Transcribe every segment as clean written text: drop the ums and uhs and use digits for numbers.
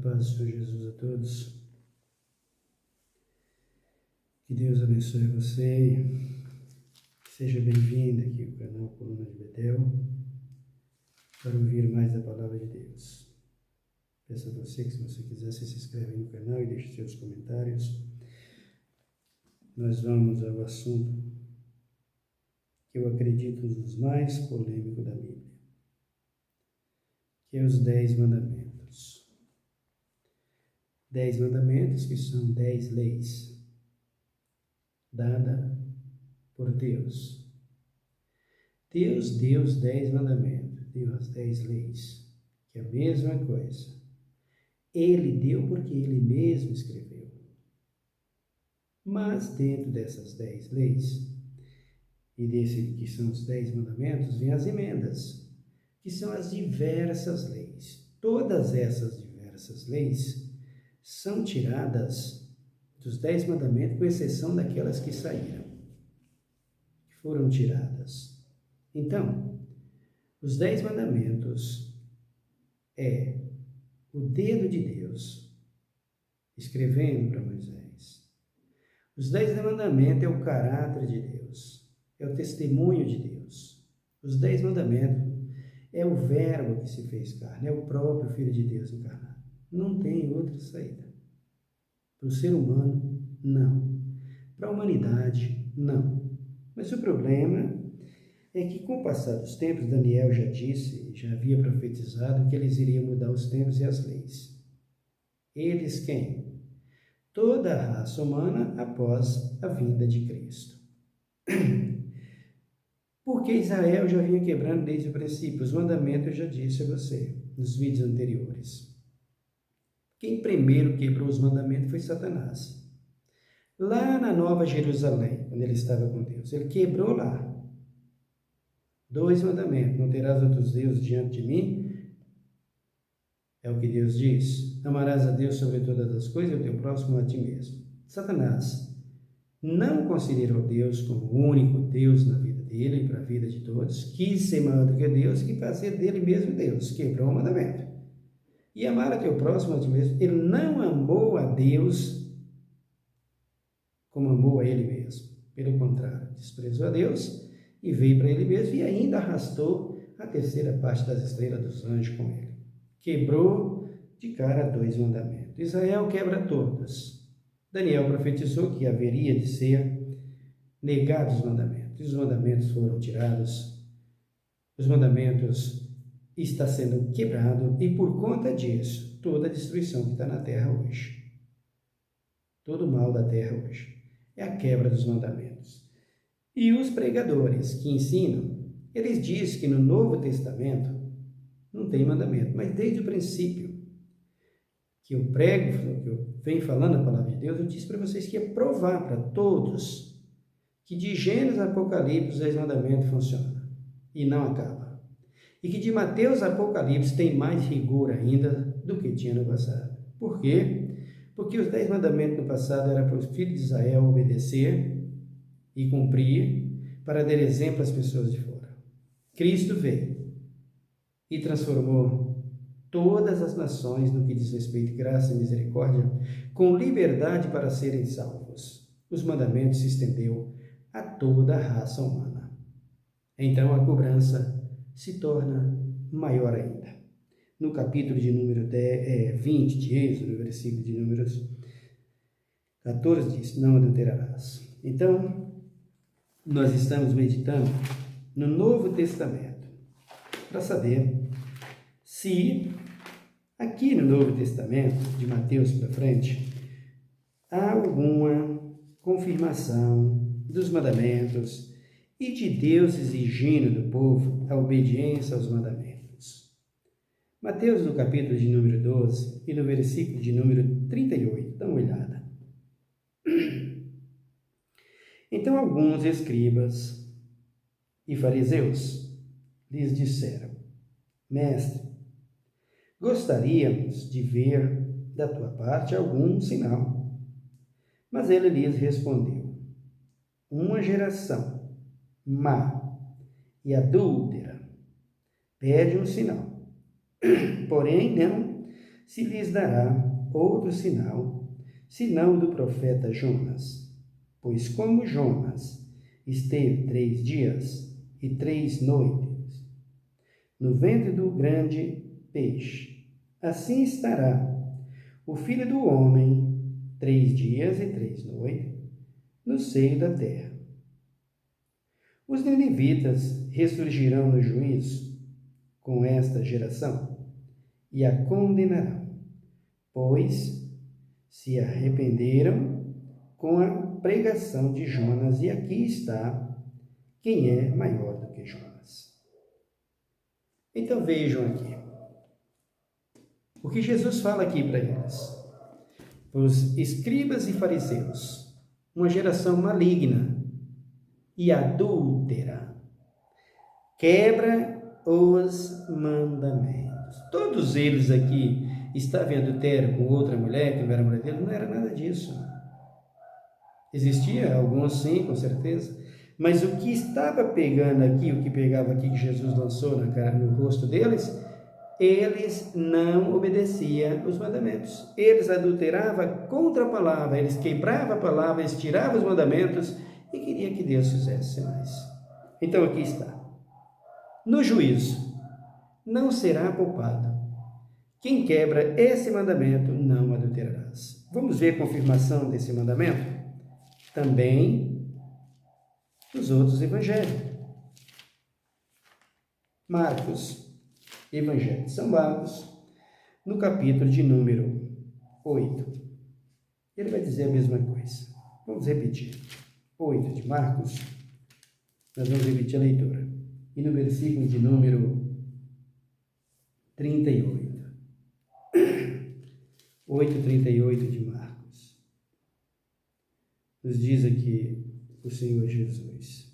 paz do Senhor Jesus a todos. Que Deus abençoe você. Seja bem-vindo aqui ao canal Coluna de Betel para ouvir mais da Palavra de Deus. Peço a você que, se você quiser, se inscreve no canal e deixe seus comentários. Nós vamos ao assunto que eu acredito um dos mais polêmicos da Bíblia, que é os 10 mandamentos. 10 mandamentos que são 10 leis dadas por Deus. Deus deu os 10 mandamentos, deu as 10 leis, que é a mesma coisa. Ele deu porque ele mesmo escreveu. Mas dentro dessas 10 leis, e desse que são os 10 mandamentos, vem as emendas, que são as diversas leis. Todas essas diversas leis são tiradas dos 10 mandamentos, com exceção daquelas que saíram, que foram tiradas. Então, os 10 mandamentos é o dedo de Deus escrevendo para Moisés. Os 10 mandamentos é o caráter de Deus, é o testemunho de Deus. Os 10 mandamentos é o verbo que se fez carne, é o próprio Filho de Deus encarnado. Não tem outra saída. Para o ser humano, não. Para a humanidade, não. Mas o problema é que, com o passar dos tempos, Daniel já disse, já havia profetizado que eles iriam mudar os tempos e as leis. Eles quem? Toda a raça humana após a vinda de Cristo. Porque Israel já vinha quebrando desde o princípio. Os mandamentos eu já disse a você nos vídeos anteriores. Quem primeiro quebrou os mandamentos foi Satanás. Lá na Nova Jerusalém, quando ele estava com Deus, ele quebrou lá 2 mandamentos. Não terás outros deuses diante de mim. É o que Deus diz. Amarás a Deus sobre todas as coisas e o teu próximo a ti mesmo. Satanás não considerou Deus como o único Deus na vida dele e para a vida de todos. Quis ser maior do que Deus e fazer dele mesmo Deus. Quebrou o mandamento. E amar a teu próximo a ti mesmo. Ele não amou a Deus como amou a ele mesmo. Pelo contrário, desprezou a Deus e veio para ele mesmo e ainda arrastou a terceira parte das estrelas dos anjos com ele. Quebrou de cara 2 mandamentos. Israel quebra todos. Daniel profetizou que haveria de ser negados os mandamentos. E os mandamentos foram tirados. Os mandamentos estão sendo quebrados e por conta disso, toda a destruição que está na terra hoje, todo o mal da terra hoje, é a quebra dos mandamentos. E os pregadores que ensinam, eles dizem que no Novo Testamento não tem mandamento, mas desde o princípio que eu prego, que eu venho falando a palavra de Deus, eu disse para vocês que ia provar para todos que de Gênesis a Apocalipse os 10 mandamentos funcionam e não acaba. E que de Mateus a Apocalipse tem mais rigor ainda do que tinha no passado. Por quê? Porque os 10 mandamentos no passado eram para os filhos de Israel obedecer e cumprir, para dar exemplo às pessoas de fora. Cristo veio e transformou todas as nações no que diz respeito, graça e misericórdia, com liberdade para serem salvos. Os mandamentos se estendeu a toda a raça humana. Então a cobrança se torna maior ainda. No capítulo de número 20 de Êxodo, no versículo de números 14, diz: não adulterarás. Então, nós estamos meditando no Novo Testamento para saber se aqui no Novo Testamento, de Mateus para frente, há alguma confirmação dos mandamentos e de Deus exigindo do povo a obediência aos mandamentos. Mateus, no capítulo de número 12 e no versículo de número 38, dá uma olhada. Então alguns escribas e fariseus lhes disseram: Mestre, gostaríamos de ver da tua parte algum sinal. Mas ele lhes respondeu: uma geração má e adúltera pede um sinal, porém não se lhes dará outro sinal, senão do profeta Jonas. Pois como Jonas esteve 3 dias e 3 noites no ventre do grande peixe, assim estará o Filho do Homem 3 dias e 3 noites no seio da terra. Os ninivitas ressurgirão no juízo com esta geração e a condenarão, pois se arrependeram com a pregação de Jonas, e aqui está quem é maior do que Jonas. Então vejam aqui o que Jesus fala aqui para eles. Os escribas e fariseus, uma geração maligna e adúltera, quebra os mandamentos. Todos eles aqui estavam em adultério com outra mulher que não era mulher dele? Não era nada disso. Existia alguns sim, com certeza, mas o que estava pegando aqui, o que pegava aqui que Jesus lançou no rosto deles, eles não obedeciam os mandamentos. Eles adulteravam contra a palavra, eles quebravam a palavra, eles tiravam os mandamentos e queriam que Deus fizesse mais. Então aqui está. No juízo não será poupado. Quem quebra esse mandamento não adulterarás. Vamos ver a confirmação desse mandamento? Também nos outros evangelhos. Marcos, Evangelho de São Marcos, no capítulo de número 8. Ele vai dizer a mesma coisa. Vamos repetir. 8 de Marcos, nós vamos repetir a leitura. E no versículo de número 38. 8:38 de Marcos. Nos diz aqui o Senhor Jesus.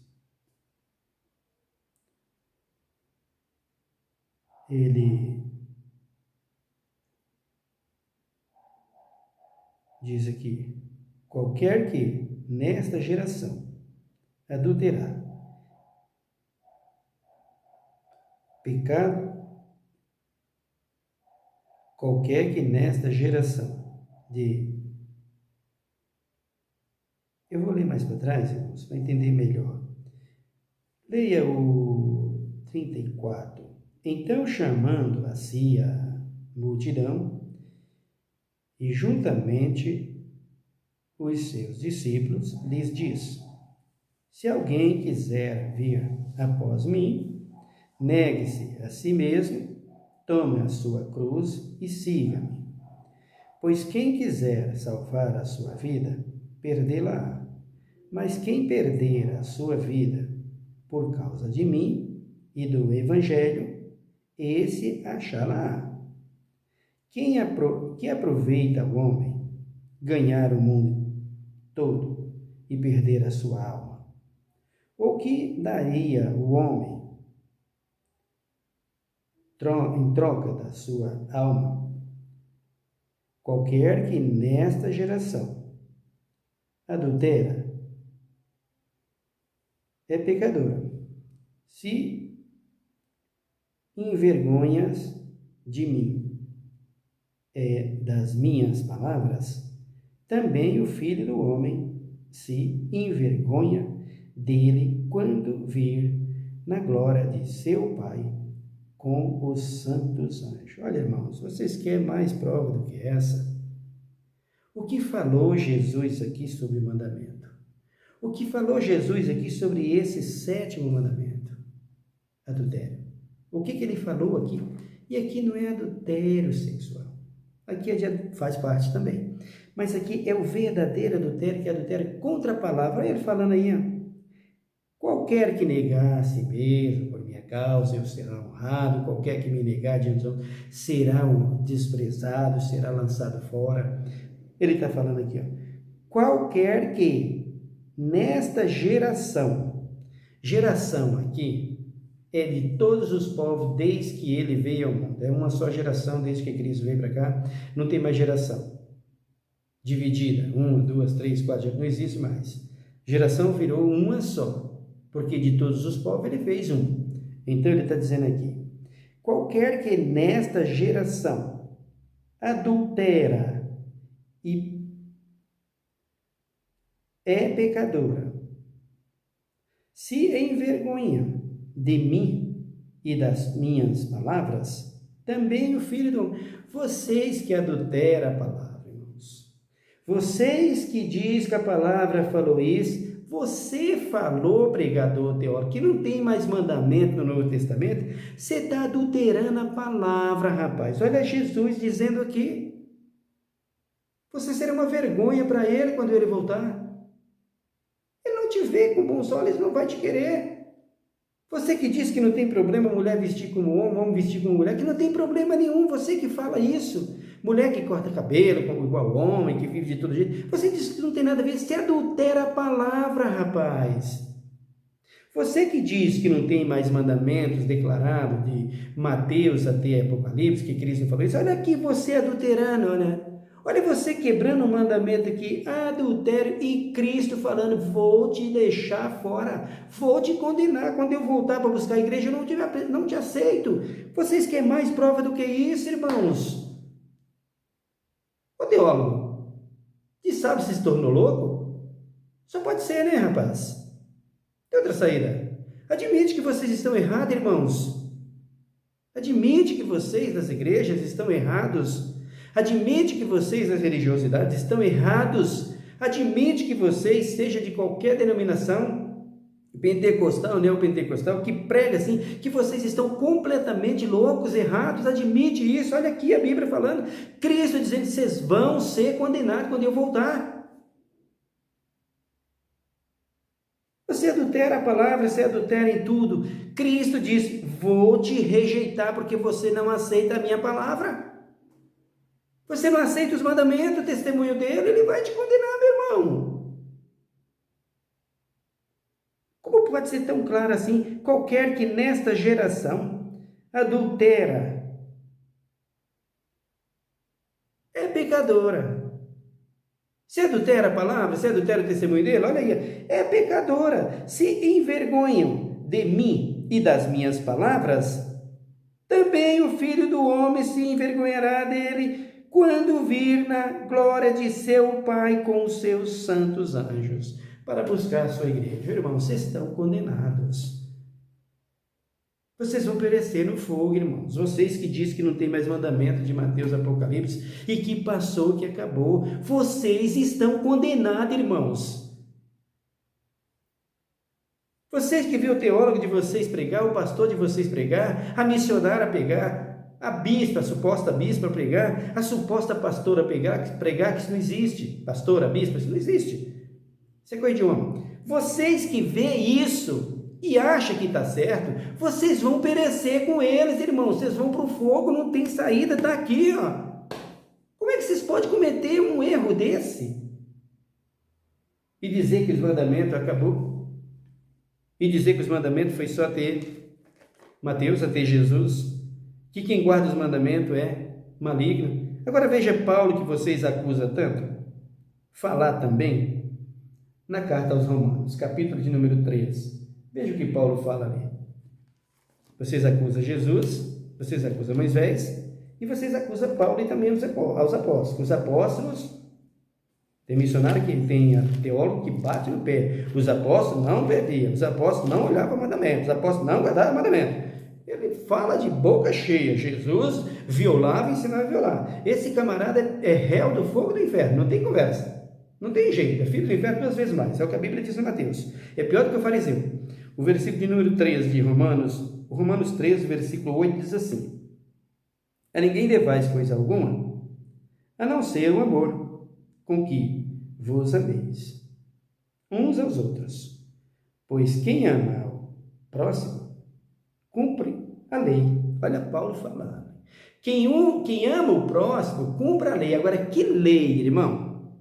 Ele diz aqui: qualquer que nesta geração adulterar, pecado, qualquer que nesta geração Eu vou ler mais para trás, irmãos, para entender melhor. Leia o 34. Então, chamando a si a multidão, e juntamente os seus discípulos, lhes diz: se alguém quiser vir após mim, negue-se a si mesmo, tome a sua cruz e siga-me. Pois quem quiser salvar a sua vida, perdê-la-á. Mas quem perder a sua vida por causa de mim e do Evangelho, esse achá-la-á. Que aproveita o homem ganhar o mundo todo e perder a sua alma? Ou que daria o homem em troca da sua alma? Qualquer que nesta geração adultera é pecador. Se envergonhas de mim, das minhas palavras, também o Filho do Homem se envergonha dele quando vir na glória de seu Pai com os santos anjos. Olha, irmãos, vocês querem mais prova do que essa? O que falou Jesus aqui sobre o mandamento? O que falou Jesus aqui sobre esse 7º mandamento? Adultério. O que ele falou aqui? E aqui não é adultério sexual. Aqui faz parte também. Mas aqui é o verdadeiro adultério, que é adultério contra a palavra. Olha ele falando aí, ó. Qualquer que negar a si mesmo por minha causa, eu será honrado. Qualquer que me negar diante dos outros será desprezado, será lançado fora. Ele está falando aqui, ó. Qualquer que nesta geração aqui é de todos os povos desde que ele veio ao mundo. É uma só geração desde que Cristo veio para cá. Não tem mais geração dividida. 1, 2, 3, 4, não existe mais. Geração virou uma só, porque de todos os povos ele fez um. Então ele está dizendo aqui: qualquer que nesta geração adultera e é pecadora, se envergonha de mim e das minhas palavras, também o Filho do Homem. Vocês que adulteram a palavra, irmãos. Vocês que diz que a palavra falou isso. Você falou, pregador teórico, que não tem mais mandamento no Novo Testamento. Você está adulterando a palavra, rapaz. Olha Jesus dizendo aqui. Você será uma vergonha para ele quando ele voltar. Ele não te vê com bons olhos, ele não vai te querer. Você que diz que não tem problema mulher vestir como homem vestir como mulher, que não tem problema nenhum, você que fala isso. Mulher que corta cabelo como igual homem, que vive de todo jeito, você diz que não tem nada a ver, você adultera a palavra, rapaz. Você que diz que não tem mais mandamentos declarados de Mateus até Apocalipse, que Cristo falou isso, olha aqui você adulterando, olha. Olha você quebrando o mandamento aqui, adultério, e Cristo falando, vou te deixar fora, vou te condenar, quando eu voltar para buscar a igreja, eu não te aceito. Vocês querem mais prova do que isso, irmãos? Ô teólogo, que sabe se tornou louco? Só pode ser, né, rapaz? Tem outra saída. Admite que vocês estão errados, irmãos. Admite que vocês das igrejas estão errados. Admite que vocês das religiosidades estão errados. Admite que vocês, seja de qualquer denominação, pentecostal, neopentecostal, que prega assim, que vocês estão completamente loucos, errados. Admite isso. Olha aqui a Bíblia falando, Cristo dizendo que vocês vão ser condenados quando eu voltar. Você adultera a palavra, você adultera em tudo. Cristo diz, vou te rejeitar porque você não aceita a minha palavra. Você não aceita os mandamentos, o testemunho dele, ele vai te condenar, meu irmão. Como pode ser tão claro assim? Qualquer que nesta geração adultera é pecadora. Se adultera a palavra, se adultera o testemunho dele, olha aí, é pecadora. Se envergonham de mim e das minhas palavras, também o Filho do Homem se envergonhará dele quando vir na glória de seu Pai com os seus santos anjos, para buscar a sua igreja. Irmãos, vocês estão condenados. Vocês vão perecer no fogo, irmãos. Vocês que dizem que não tem mais mandamento de Mateus, Apocalipse, e que passou, que acabou. Vocês estão condenados, irmãos. Vocês que vê o teólogo de vocês pregar, o pastor de vocês pregar, a missionária pregar, a bispa, a suposta bispa pregar, a suposta pastora pregar que isso não existe. Pastora, bispa, isso não existe. Isso é coisa de homem. Vocês que vê isso e acham que está certo, vocês vão perecer com eles, irmãos. Vocês vão para o fogo, não tem saída, está aqui, ó. Como é que vocês podem cometer um erro desse? E dizer que os mandamentos acabou? E dizer que os mandamentos foi só até Mateus, até Jesus? Que quem guarda os mandamentos é maligno. Agora veja Paulo, que vocês acusam tanto, falar também na carta aos Romanos, capítulo de número 3. Veja o que Paulo fala ali. Vocês acusam Jesus, vocês acusam Moisés, e vocês acusam Paulo e também aos apóstolos. Os apóstolos, tem missionário que tem teólogo que bate no pé. Os apóstolos não perdiam, os apóstolos não olhavam para mandamentos, os apóstolos não guardavam mandamentos. Ele fala de boca cheia, Jesus violava e ensinava a violar. Esse camarada é réu do fogo do inferno, não tem conversa, não tem jeito, é filho do inferno 2 vezes mais, é o que a Bíblia diz em Mateus, é pior do que o fariseu. O versículo de número 3 de Romanos 13, versículo 8 diz assim: a ninguém devais coisa alguma, a não ser o amor com que vos ameis uns aos outros, pois quem ama ao próximo cumpre a lei. Olha Paulo falando. Quem ama o próximo, cumpre a lei. Agora, que lei, irmão?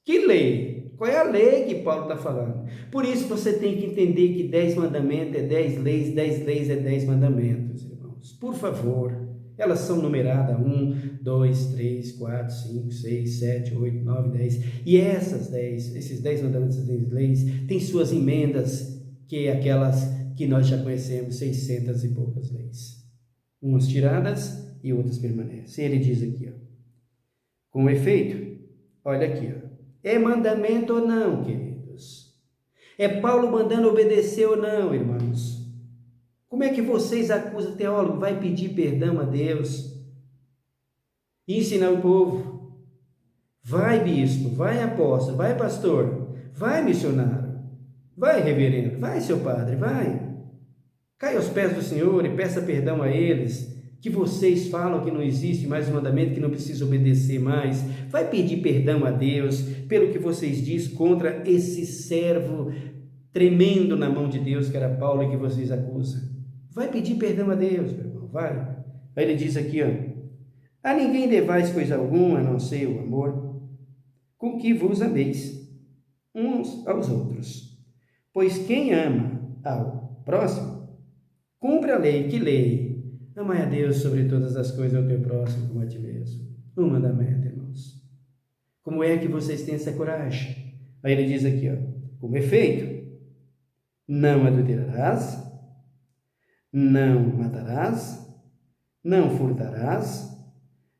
Que lei? Qual é a lei que Paulo está falando? Por isso você tem que entender que 10 mandamentos é 10 leis, 10 leis é 10 mandamentos, irmãos. Por favor, elas são numeradas 1, 2, 3, 4, 5, 6, 7, 8, 9, 10. E esses 10 mandamentos, essas 10 leis, têm suas emendas, que é aquelas que nós já conhecemos, 600 e poucas leis. Umas tiradas e outras permanecem. Ele diz aqui, ó, Com efeito, olha aqui, ó. É mandamento ou não, queridos? É Paulo mandando obedecer ou não, irmãos? Como é que vocês acusam o teólogo? Vai pedir perdão a Deus? Ensinar o povo? Vai, bispo, vai, apóstolo, vai, pastor, vai, missionário, vai, reverendo, vai, seu padre, vai. Caia aos pés do Senhor e peça perdão a eles, que vocês falam que não existe mais um mandamento, que não precisa obedecer mais. Vai pedir perdão a Deus pelo que vocês dizem contra esse servo tremendo na mão de Deus, que era Paulo, e que vocês acusam. Vai pedir perdão a Deus, meu irmão, vai. Aí ele diz aqui, ó: a ninguém devais coisa alguma, a não ser o amor, com que vos ameis uns aos outros. Pois quem ama ao próximo, cumpre a lei. Que lei? Amai a Deus sobre todas as coisas, ao teu próximo como a ti mesmo. Um mandamento, irmãos. Como é que vocês têm essa coragem? Aí ele diz aqui, ó: como efeito, não adulterarás, não matarás, não furtarás,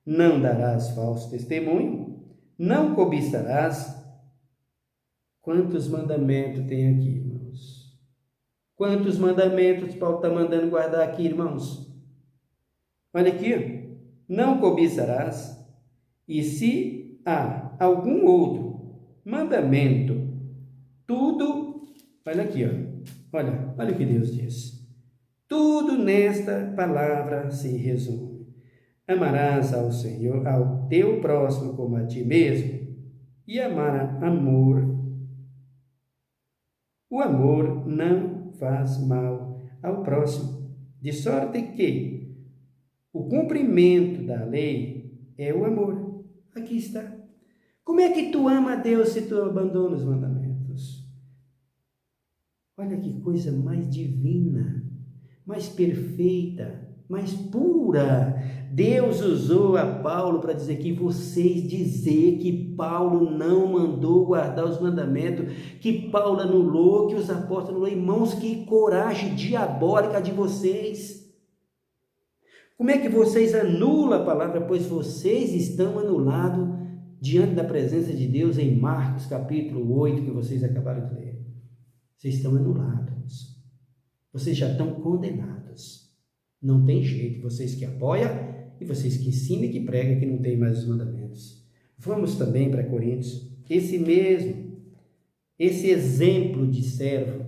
não darás falso testemunho, não cobiçarás. Quantos mandamentos tem aqui, irmãos? Quantos mandamentos Paulo está mandando guardar aqui, irmãos? Olha aqui, não cobiçarás. E se há algum outro mandamento, tudo, olha aqui, ó, olha o que Deus diz. Tudo nesta palavra se resume: amarás ao Senhor, ao teu próximo como a ti mesmo, e o amor não faz mal ao próximo, de sorte que o cumprimento da lei é o amor. Aqui está. Como é que tu ama a Deus se tu abandona os mandamentos? Olha que coisa mais divina, mais perfeita, mais pura. Deus usou a Paulo para dizer que Paulo não mandou guardar os mandamentos, que Paulo anulou, que os apóstolos anulou. Irmãos, que coragem diabólica de vocês! Como é que vocês anulam a palavra? Pois vocês estão anulados diante da presença de Deus em Marcos capítulo 8, que vocês acabaram de ler. Vocês estão anulados. Vocês já estão condenados. Não tem jeito. Vocês que apoiam e vocês que ensinam e que pregam que não tem mais os mandamentos. Vamos também para Coríntios. Esse exemplo de servo,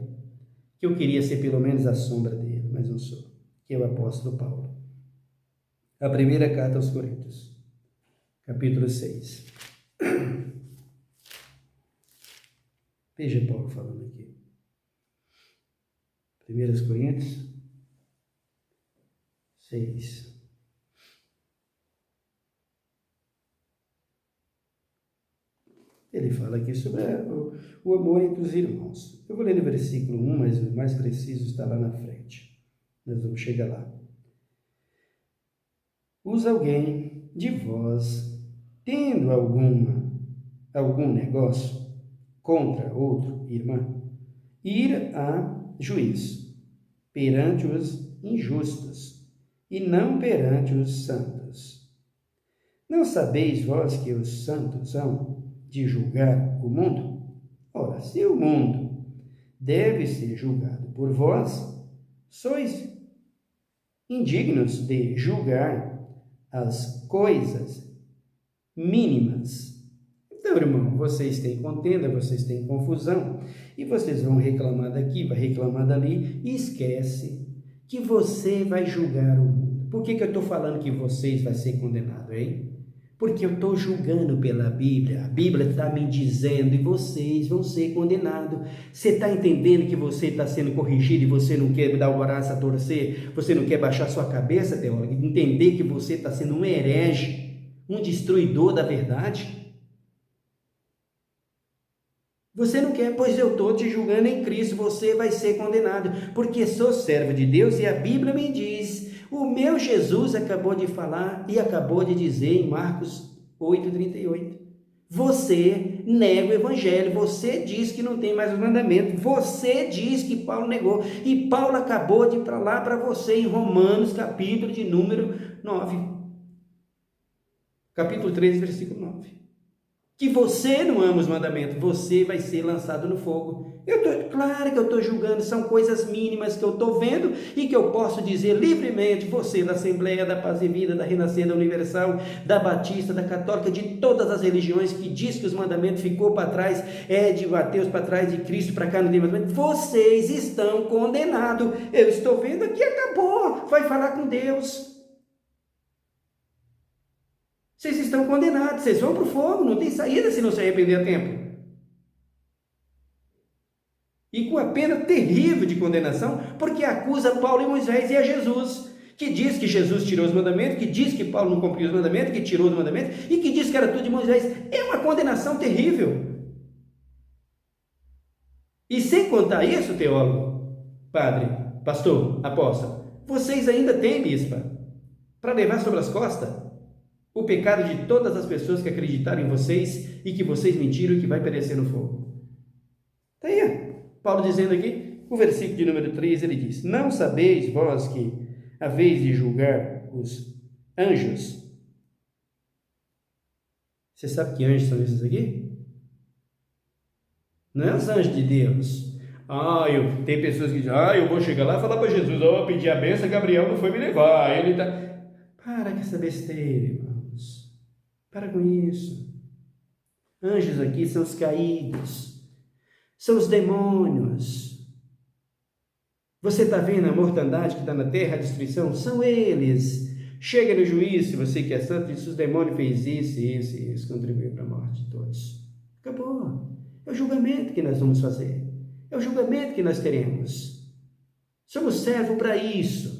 que eu queria ser pelo menos a sombra dele, mas não sou, que é o apóstolo Paulo. A primeira carta aos Coríntios, capítulo 6. Veja Paulo falando aqui. 1 Coríntios 6. Ele fala aqui sobre o amor entre os irmãos. Eu vou ler no versículo 1, mas o mais preciso está lá na frente. Nós vamos chegar lá. Usa alguém de vós, tendo algum negócio contra outro irmão, ir a juízo perante os injustos e não perante os santos. Não sabeis vós que os santos hão de julgar o mundo? Ora, se o mundo deve ser julgado por vós, sois indignos de julgar as coisas mínimas. Então, irmão, vocês têm contenda, vocês têm confusão, e vocês vão reclamar daqui, vai reclamar dali, e esquece que você vai julgar o mundo. Por que eu estou falando que vocês vão ser condenados, hein? Porque eu estou julgando pela Bíblia, a Bíblia está me dizendo, e vocês vão ser condenados. Você está entendendo que você está sendo corrigido e você não quer dar o braço a torcer, você não quer baixar sua cabeça, teólogo, entender que você está sendo um herege, um destruidor da verdade? Você não quer, pois eu estou te julgando em Cristo, você vai ser condenado, porque sou servo de Deus e a Bíblia me diz. O meu Jesus acabou de falar e acabou de dizer em Marcos 8,38. Você nega o evangelho, você diz que não tem mais os mandamentos, você diz que Paulo negou, e Paulo acabou de falar para você em Romanos, capítulo de número 9. Capítulo 13, versículo 9. Que você não ama os mandamentos, você vai ser lançado no fogo. Claro que eu estou julgando, são coisas mínimas que eu estou vendo e que eu posso dizer livremente, você da Assembleia, da Paz e Vida, da Renascida Universal, da Batista, da Católica, de todas as religiões que diz que os mandamentos ficou para trás, de Mateus para trás, de Cristo para cá, no livro, vocês estão condenados. Eu estou vendo aqui, acabou, vai falar com Deus. Vocês estão condenados, vocês vão para o fogo, não tem saída se não se arrepender a tempo. E com a pena terrível de condenação, porque acusa Paulo e Moisés e a Jesus, que diz que Jesus tirou os mandamentos, que diz que Paulo não cumpriu os mandamentos, que tirou os mandamentos, e que diz que era tudo de Moisés. É uma condenação terrível. E sem contar isso, teólogo, padre, pastor, apóstolo, vocês ainda têm, bispa, para levar sobre as costas o pecado de todas as pessoas que acreditaram em vocês e que vocês mentiram e que vai perecer no fogo. Está aí, Paulo dizendo aqui, o versículo de número 3, ele diz: não sabeis vós que, a vez de julgar os anjos, você sabe que anjos são esses aqui? Não é os anjos de Deus. Tem pessoas que dizem, eu vou chegar lá e falar para Jesus, eu pedi a benção, Gabriel não foi me levar, ele está... Para com essa besteira, irmãos. Para com isso. Anjos aqui são os caídos, são os demônios. Você está vendo a mortandade que está na terra, a destruição? São eles. Chega no juízo, se você que é santo, diz, os demônios fez isso, isso e isso, contribuiu para a morte de todos. Acabou. É o julgamento que nós vamos fazer. É o julgamento que nós teremos. Somos servos para isso.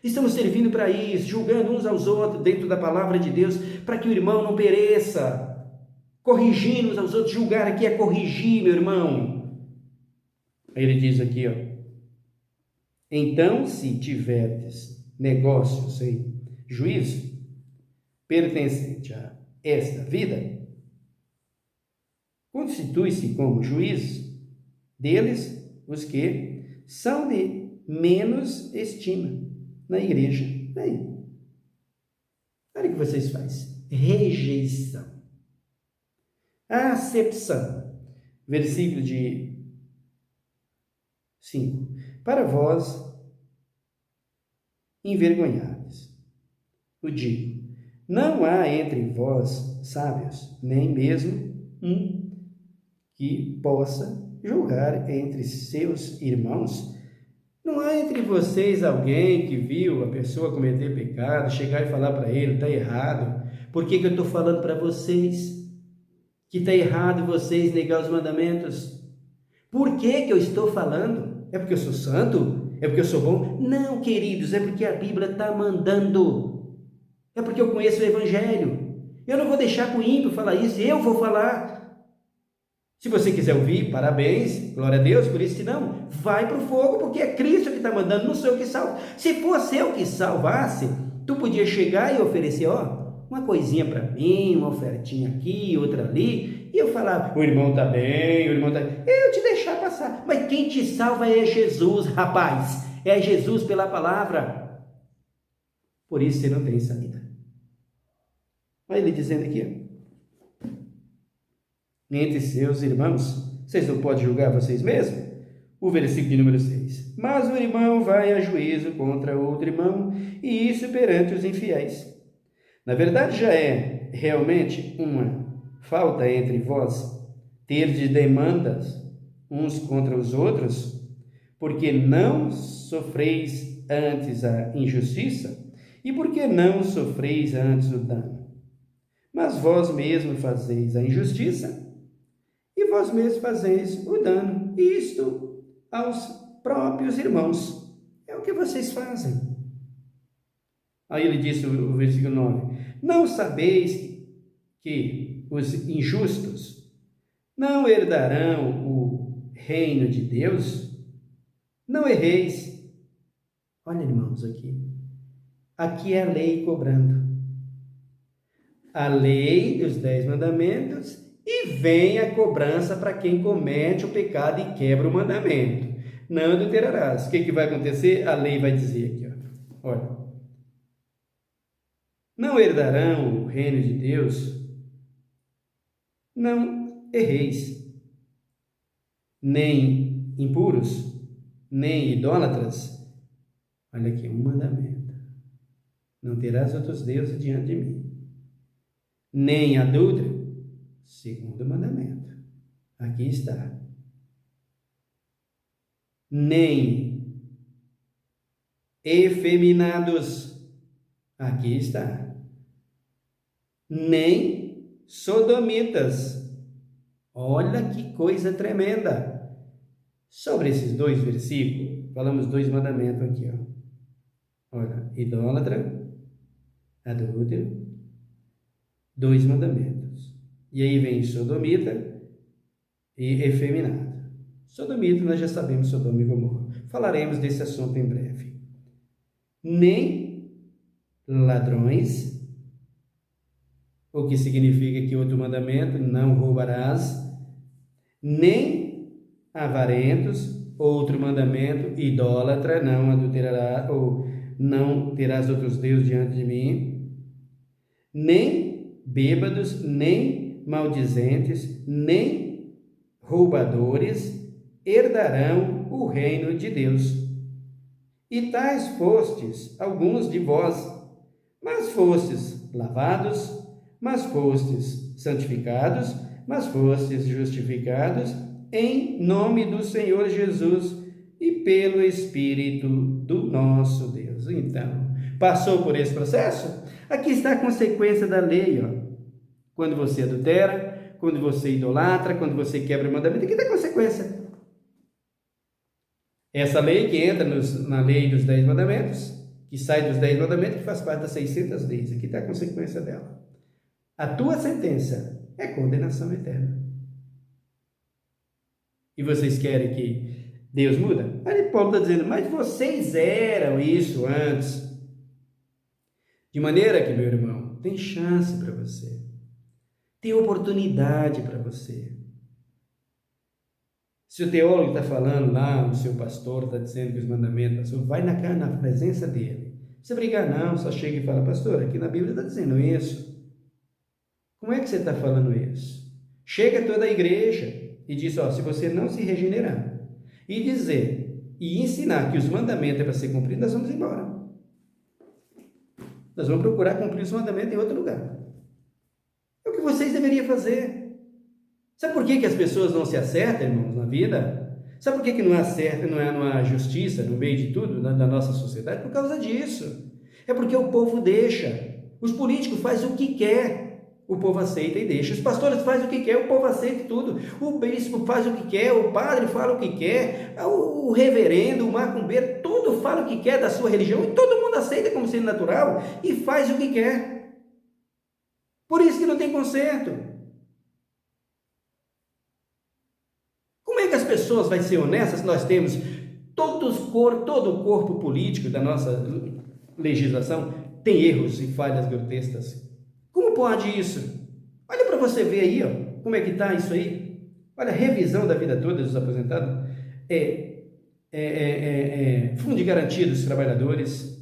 Estamos servindo para isso, julgando uns aos outros dentro da palavra de Deus, para que o irmão não pereça, corrigindo uns aos outros. Julgar aqui é corrigir, meu irmão. Aí ele diz aqui, então, se tiverdes negócio sem juízo, pertencente a esta vida, constitui-se como juiz deles os que são de menos estima na igreja. Aí, olha o que vocês fazem: rejeição, acepção. Versículo de 5: para vós envergonhados, o digo, não há entre vós sábios, nem mesmo um que possa julgar entre seus irmãos. Não há entre vocês alguém que viu a pessoa cometer pecado, chegar e falar para ele, está errado. Por que eu estou falando para vocês que está errado vocês negar os mandamentos? Por que eu estou falando? É porque eu sou santo? É porque eu sou bom? Não, queridos, é porque a Bíblia está mandando. É porque eu conheço o Evangelho. Eu não vou deixar para o ímpio falar isso, eu vou falar. Se você quiser ouvir, parabéns, glória a Deus, por isso que não, vai para o fogo, porque é Cristo que está mandando, não sou eu que salvo. Se fosse eu que salvasse, tu podia chegar e oferecer, uma coisinha para mim, uma ofertinha aqui, outra ali, e eu falar, o irmão está bem, o irmão está bem, eu te deixar passar. Mas quem te salva é Jesus, rapaz, é Jesus pela palavra. Por isso você não tem saída. Olha ele dizendo aqui, entre seus irmãos, vocês não podem julgar vocês mesmos? O versículo de número 6. Mas o irmão vai a juízo contra outro irmão, e isso perante os infiéis. Na verdade, já é realmente uma falta entre vós terdes demandas uns contra os outros, porque não sofreis antes a injustiça, e porque não sofreis antes o dano. Mas vós mesmos fazeis a injustiça, e vós mesmos fazeis o dano, isto aos próprios irmãos. É o que vocês fazem. Aí ele disse, o versículo 9, não sabeis que os injustos não herdarão o reino de Deus? Não erreis. Olha, irmãos, aqui é a lei cobrando. A lei dos 10 mandamentos, e vem a cobrança para quem comete o pecado e quebra o mandamento. Não adulterarás. O que vai acontecer? A lei vai dizer aqui, olha, não herdarão o reino de Deus. Não erreis, nem impuros, nem idólatras. Olha aqui, um mandamento. Não terás outros deuses diante de mim. Nem adúltero, segundo mandamento. Aqui está. Nem efeminados. Aqui está. Nem sodomitas. Olha que coisa tremenda. Sobre esses dois versículos, falamos dois mandamentos aqui, ó. Olha, idólatra, adúltero, dois mandamentos. E aí vem sodomita e efeminado. Sodomita, nós já sabemos, Sodoma e Gomorra. Falaremos desse assunto em breve. Nem ladrões, o que significa que outro mandamento, não roubarás, nem avarentos, outro mandamento, idólatra, não adulterará, ou não terás outros deuses diante de mim, nem bêbados, nem maldizentes, nem roubadores herdarão o reino de Deus. E tais fostes alguns de vós, mas fostes lavados, mas fostes santificados, mas fostes justificados em nome do Senhor Jesus e pelo Espírito do nosso Deus. Então, passou por esse processo? Aqui está a consequência da lei, ó. Quando você adultera, quando você idolatra, quando você quebra o mandamento, aqui está a consequência. Essa lei que entra na lei dos 10 mandamentos, que sai dos 10 mandamentos, que faz parte das 600 leis. Aqui está a consequência dela. A tua sentença é condenação eterna. E vocês querem que Deus muda? Aí Paulo está dizendo, mas vocês eram isso antes. De maneira que, meu irmão, tem chance para você. Tem oportunidade para você. Se o teólogo está falando lá, o seu pastor está dizendo que os mandamentos, vai na presença dele. Não precisa brigar não, só chega e fala, pastor, aqui na Bíblia está dizendo isso. Como é que você está falando isso? Chega toda a igreja e diz, ó, se você não se regenerar e dizer e ensinar que os mandamentos é para ser cumprido, nós vamos embora. Nós vamos procurar cumprir os mandamentos em outro lugar. É o que vocês deveriam fazer. Sabe por que as pessoas não se acertam, irmãos, na vida? Sabe por que não há justiça no meio de tudo, da nossa sociedade? Por causa disso. É porque o povo deixa. Os políticos fazem o que quer, o povo aceita e deixa. Os pastores fazem o que quer, o povo aceita tudo. O bispo faz o que quer, o padre fala o que quer, o reverendo, o macumbeiro, tudo fala o que quer da sua religião e todo mundo aceita como sendo natural e faz o que quer. Por isso que não tem conserto. Como é que as pessoas vão ser honestas se nós temos todo o corpo político da nossa legislação tem erros e falhas grotescas? Como pode isso? Olha para você ver aí, ó, como é que está isso aí. Olha, a revisão da vida toda dos aposentados, fundo de garantia dos trabalhadores,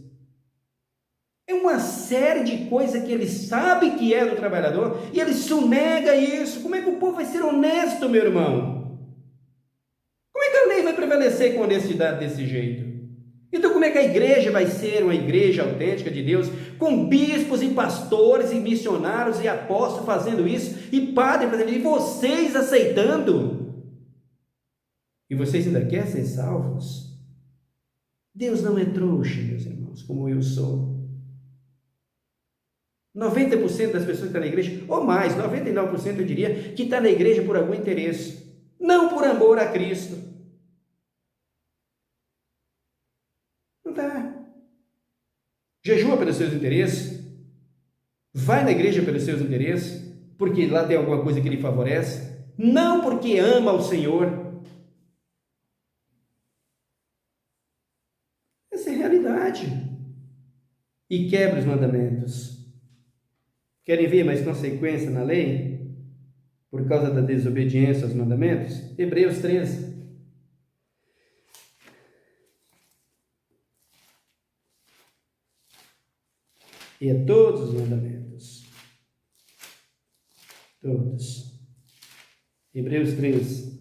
é uma série de coisas que ele sabe que é do trabalhador e ele sonega isso. Como é que o povo vai ser honesto, meu irmão? Como é que a lei vai prevalecer com honestidade desse jeito? Então como é que a igreja vai ser uma igreja autêntica de Deus, com bispos e pastores e missionários e apóstolos fazendo isso, e padre fazendo isso, e vocês aceitando? E vocês ainda querem ser salvos? Deus não é trouxa, meus irmãos, como eu sou. 90% das pessoas que estão na igreja, ou mais, 99% eu diria, que está na igreja por algum interesse, não por amor a Cristo. Não está. Jejua pelos seus interesses, vai na igreja pelos seus interesses, porque lá tem alguma coisa que lhe favorece, não porque ama o Senhor. Essa é a realidade. E quebra os mandamentos. Querem ver mais consequência na lei? Por causa da desobediência aos mandamentos? Hebreus 13. e a todos os mandamentos. Todos. Hebreus 3.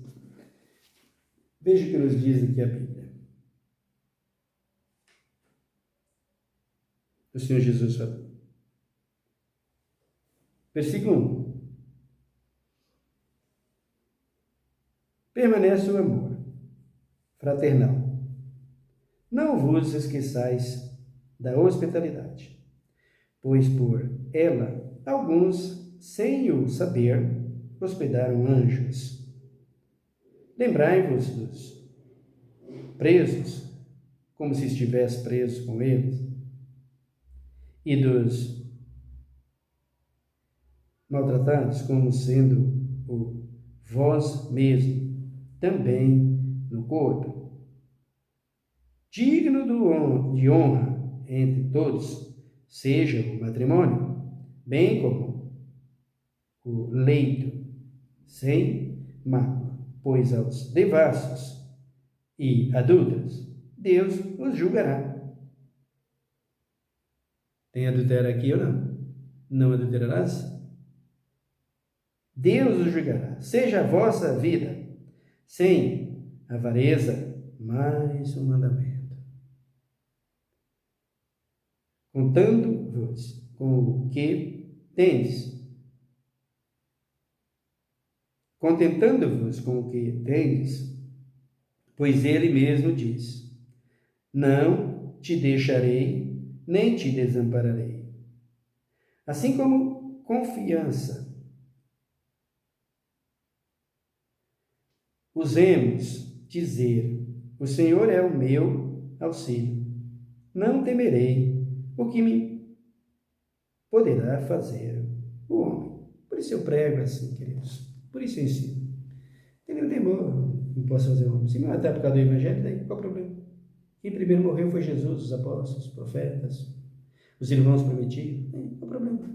Veja o que nos diz aqui a Bíblia. O Senhor Jesus falou. Versículo 1. Permanece o amor fraternal. Não vos esqueçais da hospitalidade, pois por ela alguns, sem o saber, hospedaram anjos. Lembrai-vos dos presos, como se estivesse preso com eles, e dos maltratados, como sendo o vós mesmo, também no corpo. Digno de honra entre todos, seja o matrimônio, bem como o leito, sem mácula, pois aos devassos e adúlteros, Deus os julgará. Tem adultério aqui ou não? Não adulterarás? Deus os julgará. Seja a vossa vida sem avareza, mais um mandamento. Contando-vos com o que tendes, contentando-vos com o que tendes, pois ele mesmo diz: não te deixarei, nem te desampararei. Assim como confiança, usemos dizer: o Senhor é o meu auxílio. Não temerei o que me poderá fazer o homem. Por isso eu prego assim, queridos. Por isso eu ensino. Entendeu? Temor, não posso fazer o homem. Se não é até por causa do evangelho, daí qual o problema? Quem primeiro morreu foi Jesus, os apóstolos, os profetas, os irmãos prometidos. Qual o problema?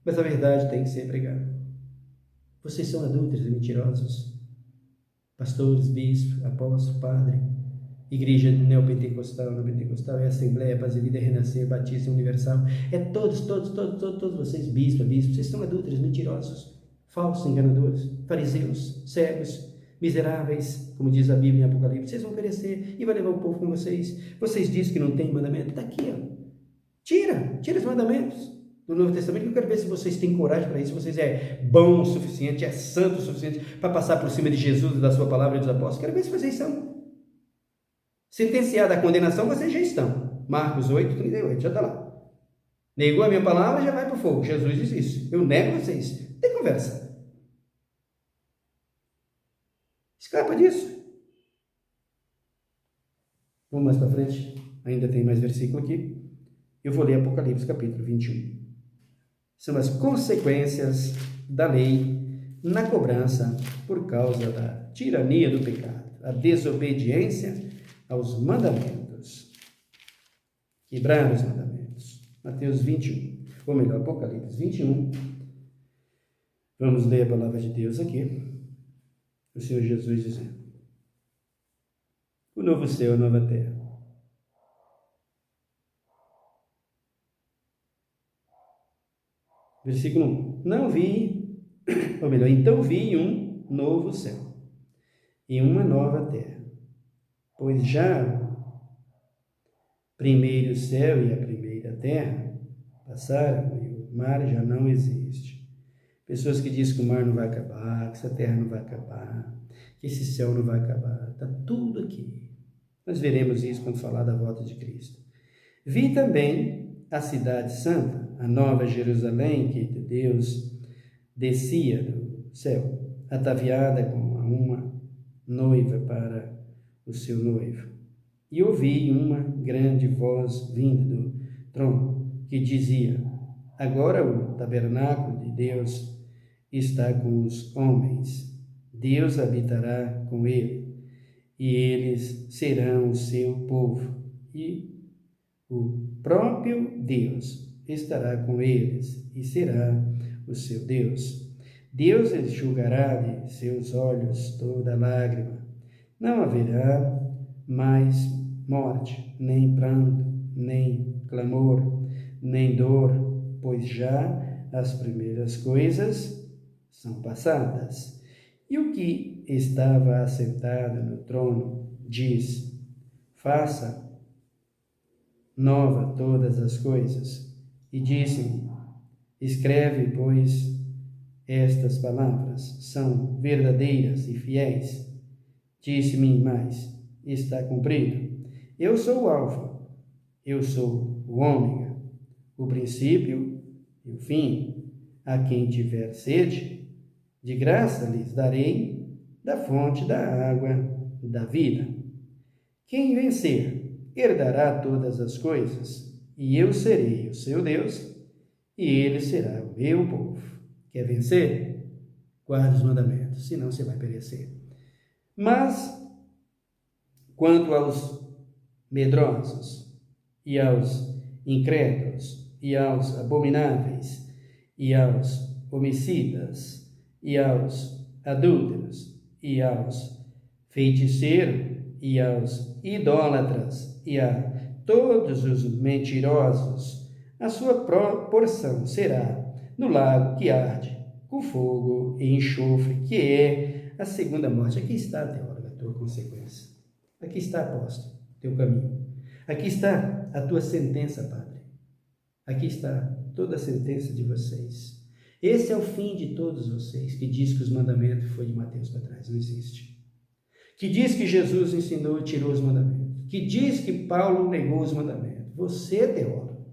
Mas a verdade tem que ser pregada. Vocês são adúlteros e mentirosos. Pastores, bispos, apóstolos, padre, igreja neopentecostal, neopentecostal, é Assembleia, Paz e Vida, Renascer, Batista, Universal. É todos vocês, bispos, vocês são adúlteros, mentirosos, falsos, enganadores, fariseus, cegos, miseráveis, como diz a Bíblia em Apocalipse. Vocês vão perecer e vai levar o povo com vocês. Vocês dizem que não tem mandamento? Está aqui, ó. Tira os mandamentos do Novo Testamento. Eu quero ver se vocês têm coragem para isso, se vocês é bom o suficiente, é santo o suficiente para passar por cima de Jesus e da sua palavra e dos apóstolos. Quero ver se vocês são. Sentenciado à condenação, vocês já estão. Marcos 8, 38, já está lá. Negou a minha palavra, já vai para o fogo. Jesus diz isso. Eu nego vocês. Não tem conversa. Escapa disso. Vamos mais para frente. Ainda tem mais versículo aqui. Eu vou ler Apocalipse capítulo 21. São as consequências da lei na cobrança por causa da tirania do pecado, a desobediência aos mandamentos. Quebrar os mandamentos. Mateus 21, ou melhor, Apocalipse 21. Vamos ler a palavra de Deus aqui. O Senhor Jesus dizendo: o novo céu e a nova terra. Versículo 1. Não vi, ou melhor, então vi um novo céu e uma nova terra, pois já o primeiro céu e a primeira terra passaram e o mar já não existe. Pessoas que dizem que o mar não vai acabar, que essa terra não vai acabar, que esse céu não vai acabar, está tudo aqui. Nós veremos isso quando falar da volta de Cristo. Vi também a cidade santa, a nova Jerusalém, que de Deus descia do céu, ataviada como uma noiva para o seu noivo. E ouvi uma grande voz vinda do trono, que dizia: agora o tabernáculo de Deus está com os homens. Deus habitará com ele, e eles serão o seu povo, e o próprio Deus estará com eles e será o seu Deus. Deus enxugará de seus olhos toda lágrima. Não haverá mais morte, nem pranto, nem clamor. nem dor, pois já as primeiras coisas são passadas. E o que estava assentado no trono diz: faça nova todas as coisas. E disse-me: escreve, pois estas palavras são verdadeiras e fiéis. Disse-me mais: está cumprido. Eu sou o Alfa, eu sou o Ômega, o princípio e o fim. A quem tiver sede, de graça lhes darei da fonte da água da vida. Quem vencer, herdará todas as coisas, e eu serei o seu Deus, e ele será o meu povo. Quer vencer? Guarde os mandamentos, senão você vai perecer. Mas, quanto aos medrosos, e aos incrédulos, e aos abomináveis, e aos homicidas, e aos adúlteros, e aos feiticeiros, e aos idólatras, e a todos os mentirosos, a sua porção será no lago que arde, com fogo e enxofre, que é a segunda morte. Aqui está, teóloga, a tua consequência. Aqui está, apóstolo, teu caminho. Aqui está a tua sentença, Padre. Aqui está toda a sentença de vocês. Esse é o fim de todos vocês, que diz que os mandamentos foi de Mateus para trás, não existe. Que diz que Jesus ensinou e tirou os mandamentos. Que diz que Paulo negou os mandamentos. Você, teólogo,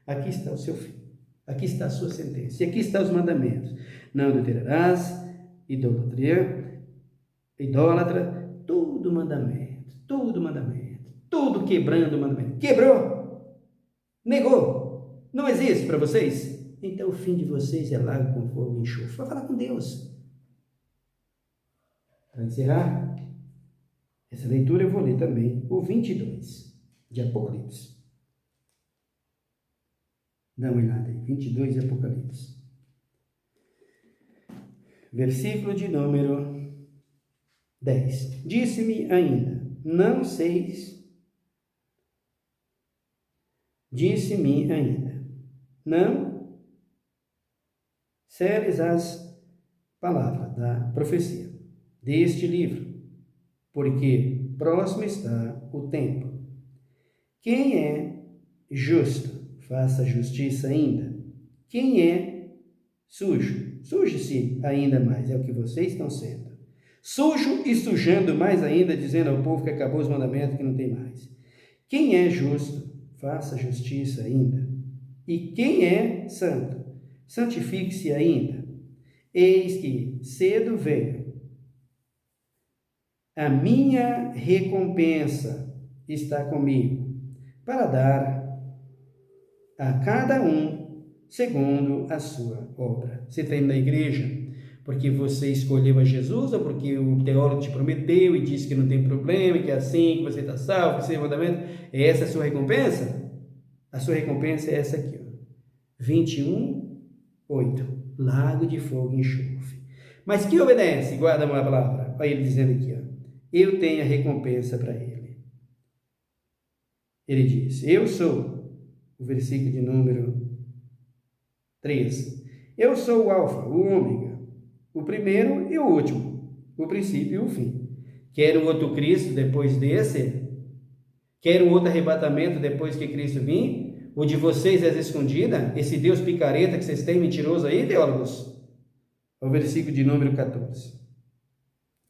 aqui está o seu fim. Aqui está a sua sentença. E aqui estão os mandamentos. Não adulterarás, idólatra, tudo mandamento, tudo quebrando o mandamento. Quebrou, negou, não existe para vocês? Então o fim de vocês é lago com fogo e enxofre. Vai falar com Deus. Para encerrar essa leitura, eu vou ler também o 22 de Apocalipse. Dá uma olhada aí, 22 de Apocalipse. Versículo de número 10. Disse-me ainda, não seres as palavras da profecia deste livro, porque próximo está o tempo. Quem é justo, faça justiça ainda. Quem é sujo, suje-se ainda mais, é o que vocês estão sendo. Sujo e sujando mais ainda, dizendo ao povo que acabou os mandamentos, que não tem mais. Quem é justo, faça justiça ainda. E quem é santo, santifique-se ainda. Eis que cedo venho. A minha recompensa está comigo, para dar a cada um segundo a sua obra. Você está indo na igreja porque você escolheu a Jesus ou porque o teólogo te prometeu e disse que não tem problema, que é assim, que você está salvo, que você tem mandamento? Essa é a sua recompensa? A sua recompensa é essa aqui, ó. 21:8. Lago de fogo e enxofre. Mas que obedece? Guarda uma palavra. Olha ele dizendo aqui, ó. Eu tenho a recompensa para ele. Ele diz, eu sou, o versículo de número 13. Eu sou o Alfa, o Ômega, o primeiro e o último, o princípio e o fim. Quer um outro Cristo depois desse? Quer um outro arrebatamento depois que Cristo vir? O de vocês é escondida? Esse Deus picareta que vocês têm, mentiroso aí, teólogos? O versículo de número 14.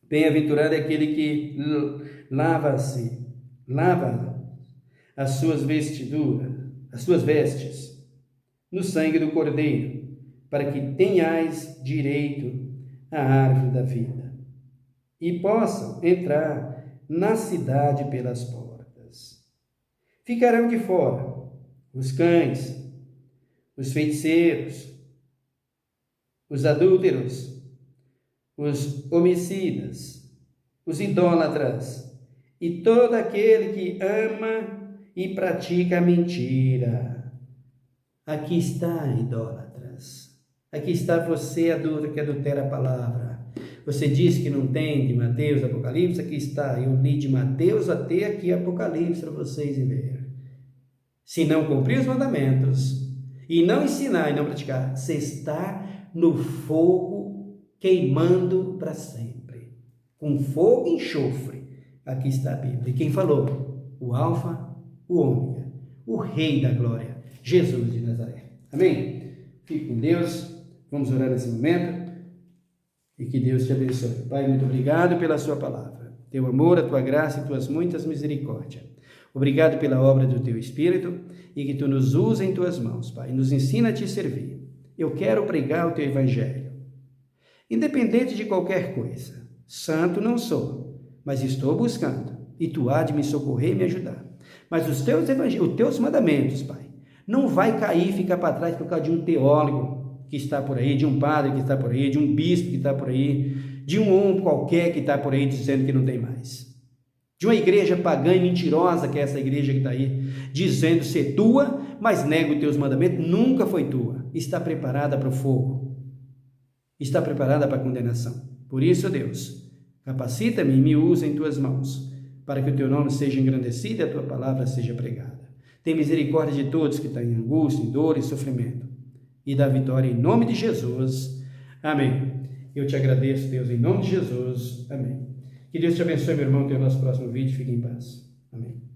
Bem-aventurado é aquele que lava as suas vestiduras, as suas vestes, no sangue do Cordeiro, para que tenhais direito à árvore da vida, e possam entrar na cidade pelas portas. Ficarão de fora os cães, os feiticeiros, os adúlteros, os homicidas, os idólatras, e todo aquele que ama e pratica a mentira. Aqui está, idólatras. Aqui está você, adulto, que adultera a palavra. Você diz que não tem de Mateus, Apocalipse, aqui está. Eu li de Mateus até aqui Apocalipse para vocês verem. Se não cumprir os mandamentos, e não ensinar e não praticar, você está no fogo queimando para sempre. Com fogo e enxofre. Aqui está a Bíblia. E quem falou? O Alfa, o Ômega, o Rei da Glória, Jesus de Nazaré. Amém? Fique com Deus. Vamos orar nesse momento. E que Deus te abençoe. Pai, muito obrigado pela sua palavra. Teu amor, a tua graça e tuas muitas misericórdias. Obrigado pela obra do teu Espírito e que tu nos usa em tuas mãos, Pai. Nos ensina a te servir. Eu quero pregar o teu evangelho. Independente de qualquer coisa. Santo não sou, mas estou buscando. E tu há de me socorrer e me ajudar. Mas os teus mandamentos, Pai, não vai cair e ficar para trás por causa de um teólogo que está por aí, de um padre que está por aí, de um bispo que está por aí, de um homem qualquer que está por aí dizendo que não tem mais. De uma igreja pagã e mentirosa, que é essa igreja que está aí, dizendo ser tua, mas nega os teus mandamentos, nunca foi tua. Está preparada para o fogo. Está preparada para a condenação. Por isso, Deus, capacita-me e me usa em tuas mãos, para que o teu nome seja engrandecido e a tua palavra seja pregada. Tem misericórdia de todos que estão em angústia, em dor e sofrimento. E dá vitória em nome de Jesus. Amém. Eu te agradeço, Deus, em nome de Jesus. Amém. Que Deus te abençoe, meu irmão. Até o nosso próximo vídeo. Fique em paz. Amém.